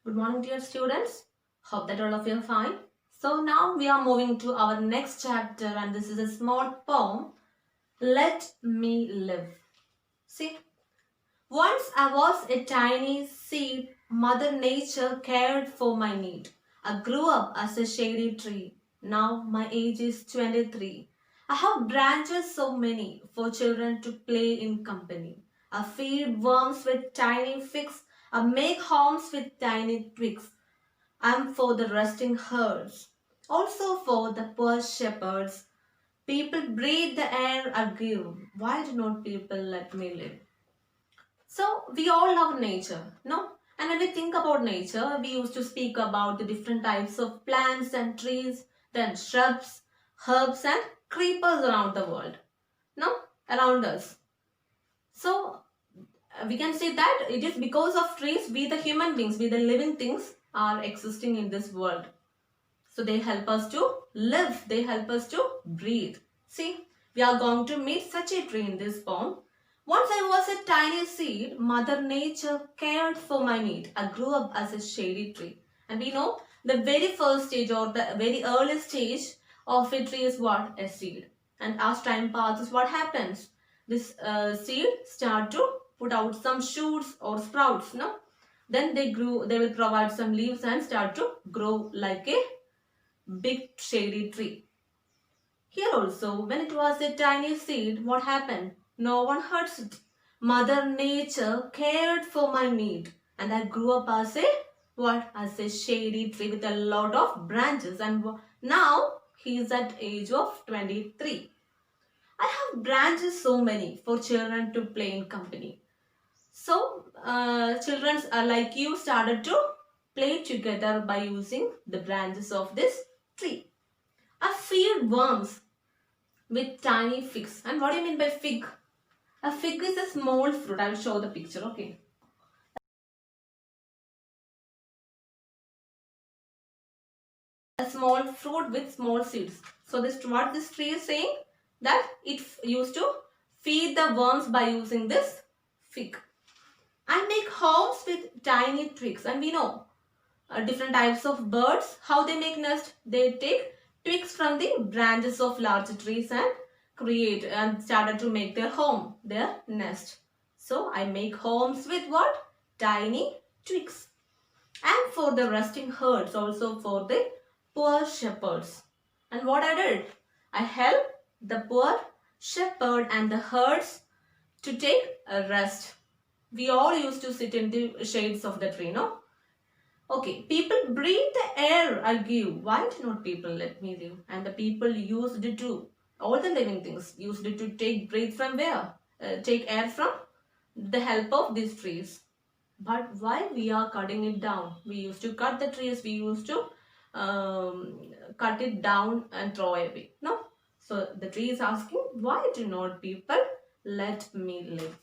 Good morning, dear students. Hope that all of you are fine. So now we are moving to our next chapter, and this is a small poem. Let me live. See, once I was a tiny seed, Mother Nature cared for my need. I grew up as a shady tree. Now my age is 23. I have branches so many for children to play in company. I feed worms with tiny figs. I make homes with tiny twigs. I'm for the resting herds, also for the poor shepherds. People breathe the air I give. Why do not people let me live? So we all love nature, no? And when we think about nature, we used to speak about the different types of plants and trees, then shrubs, herbs and creepers around the world, no? Around us. So we can say that it is because of trees we the human beings, we the living things are existing in this world. So they help us to live, they help us to breathe. See, we are going to meet such a tree in this poem. Once I was a tiny seed, Mother Nature cared for my need. I grew up as a shady tree. And we know the very first stage or the very early stage of a tree is what? A seed. And as time passes, what happens? This seed start to put out some shoots or sprouts, no? Then they will provide some leaves and start to grow like a big shady tree. Here also, when it was a tiny seed, what happened? No one hurts it. Mother Nature cared for my need, and I grew up as a what? As a shady tree with a lot of branches, and now he is at age of 23. I have branches so many for children to play in company. So, children like you started to play together by using the branches of this tree. I feed worms with tiny figs. And what do you mean by fig? A fig is a small fruit. I will show the picture. Okay. A small fruit with small seeds. So this what this tree is saying? That it used to feed the worms by using this fig. I make homes with tiny twigs. And we know different types of birds, how they make nest. They take twigs from the branches of large trees and create and started to make their home, their nest. So I make homes with what? Tiny twigs. And for the resting herds, also for the poor shepherds. And what I did? I helped the poor shepherd and the herds to take a rest. We all used to sit in the shades of the tree, no? Okay, people breathe the air I give. Why do not people let me live? And the people used it to, all the living things used it to take breath from where? Take air from the help of these trees. But why we are cutting it down? We used to cut the trees, we used to cut it down and throw away. No? So the tree is asking, why do not people let me live?